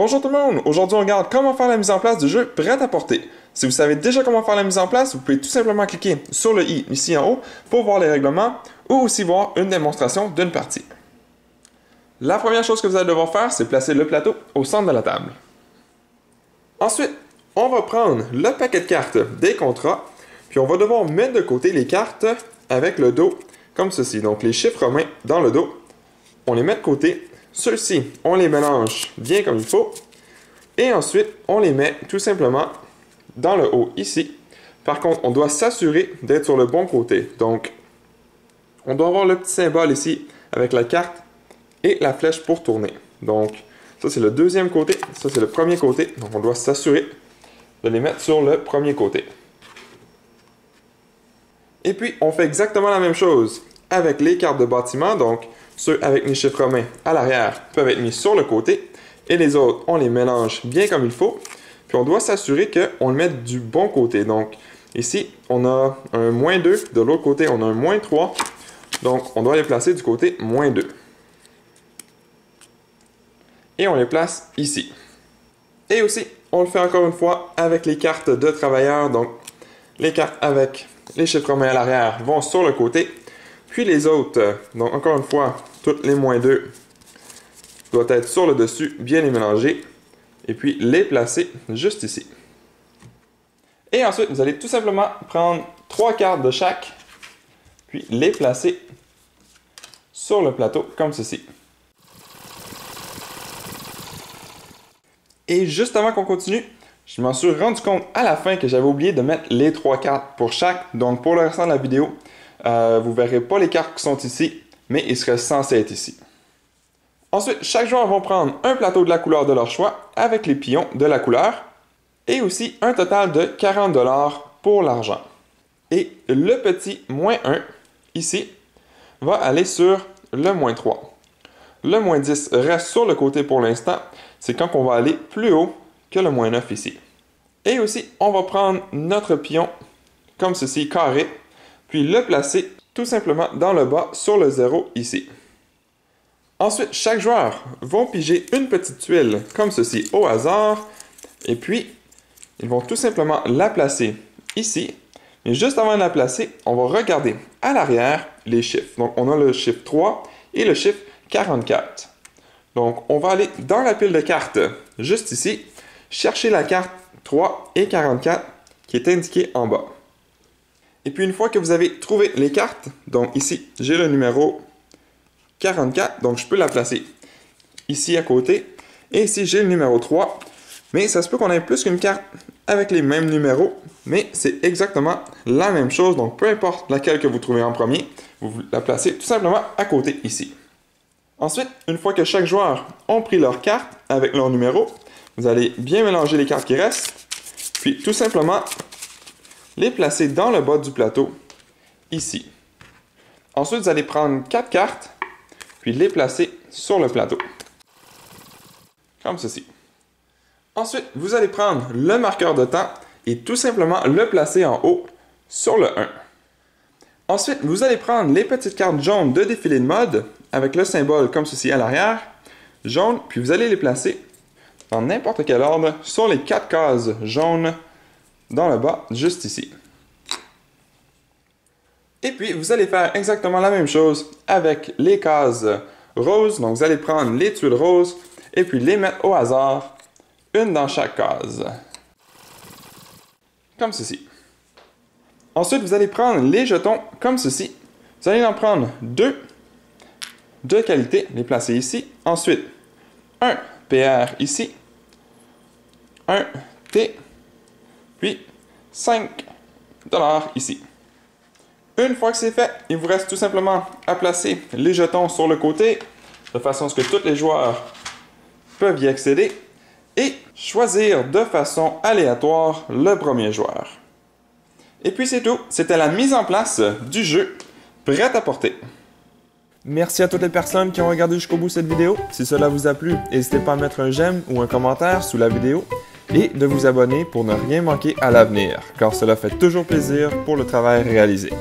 Bonjour tout le monde! Aujourd'hui, on regarde comment faire la mise en place du jeu Prêt à porter. Si vous savez déjà comment faire la mise en place, vous pouvez tout simplement cliquer sur le i ici en haut pour voir les règlements ou aussi voir une démonstration d'une partie. La première chose que vous allez devoir faire, c'est placer le plateau au centre de la table. Ensuite, on va prendre le paquet de cartes des contrats, puis on va devoir mettre de côté les cartes avec le dos comme ceci. Donc les chiffres romains dans le dos, on les met de côté. Ceux-ci, on les mélange bien comme il faut. Et ensuite, on les met tout simplement dans le haut ici. Par contre, on doit s'assurer d'être sur le bon côté. Donc, on doit avoir le petit symbole ici avec la carte et la flèche pour tourner. Donc, ça c'est le deuxième côté, ça c'est le premier côté. Donc, on doit s'assurer de les mettre sur le premier côté. Et puis, on fait exactement la même chose avec les cartes de bâtiment. Donc, ceux avec les chiffres romains à l'arrière peuvent être mis sur le côté. Et les autres, on les mélange bien comme il faut. Puis on doit s'assurer qu'on le mette du bon côté. Donc ici, on a un -2. De l'autre côté, on a un -3. Donc on doit les placer du côté -2. Et on les place ici. Et aussi, on le fait encore une fois avec les cartes de travailleurs. Donc les cartes avec les chiffres romains à l'arrière vont sur le côté. Puis les autres, donc encore une fois, toutes les -2 doivent être sur le dessus, bien les mélanger, et puis les placer juste ici. Et ensuite, vous allez tout simplement prendre 3 cartes de chaque, puis les placer sur le plateau comme ceci. Et juste avant qu'on continue, je m'en suis rendu compte à la fin que j'avais oublié de mettre les 3 cartes pour chaque, donc pour le restant de la vidéo, vous ne verrez pas les cartes qui sont ici, mais ils seraient censés être ici. Ensuite, chaque joueur va prendre un plateau de la couleur de leur choix avec les pions de la couleur et aussi un total de 40 $ pour l'argent. Et le petit -1 ici va aller sur le -3. Le -10 reste sur le côté pour l'instant. C'est quand on va aller plus haut que le -9 ici. Et aussi, on va prendre notre pion comme ceci, carré, puis le placer tout simplement dans le bas sur le 0 ici. Ensuite, chaque joueur va piger une petite tuile comme ceci au hasard et puis ils vont tout simplement la placer ici. Mais juste avant de la placer, on va regarder à l'arrière les chiffres. Donc on a le chiffre 3 et le chiffre 44. Donc on va aller dans la pile de cartes juste ici, chercher la carte 3 et 44 qui est indiquée en bas. Et puis une fois que vous avez trouvé les cartes, donc ici j'ai le numéro 44, donc je peux la placer ici à côté. Et ici, j'ai le numéro 3. Mais ça se peut qu'on ait plus qu'une carte avec les mêmes numéros, mais c'est exactement la même chose. Donc, peu importe laquelle que vous trouvez en premier, vous la placez tout simplement à côté ici. Ensuite, une fois que chaque joueur a pris leur carte avec leur numéro, vous allez bien mélanger les cartes qui restent, puis tout simplement les placer dans le bas du plateau ici. Ensuite, vous allez prendre 4 cartes, puis les placer sur le plateau. Comme ceci. Ensuite, vous allez prendre le marqueur de temps et tout simplement le placer en haut sur le 1. Ensuite, vous allez prendre les petites cartes jaunes de défilé de mode avec le symbole comme ceci à l'arrière, jaune, puis vous allez les placer dans n'importe quel ordre sur les 4 cases jaunes dans le bas, juste ici. Et puis, vous allez faire exactement la même chose avec les cases roses. Donc, vous allez prendre les tuiles roses et puis les mettre au hasard, une dans chaque case. Comme ceci. Ensuite, vous allez prendre les jetons comme ceci. Vous allez en prendre 2 de qualité, les placer ici. Ensuite, un PR ici, un T, puis 5 $ ici. Une fois que c'est fait, il vous reste tout simplement à placer les jetons sur le côté, de façon à ce que tous les joueurs peuvent y accéder, et choisir de façon aléatoire le premier joueur. Et puis c'est tout, c'était la mise en place du jeu Prêt à porter. Merci à toutes les personnes qui ont regardé jusqu'au bout cette vidéo. Si cela vous a plu, n'hésitez pas à mettre un j'aime ou un commentaire sous la vidéo et de vous abonner pour ne rien manquer à l'avenir, car cela fait toujours plaisir pour le travail réalisé.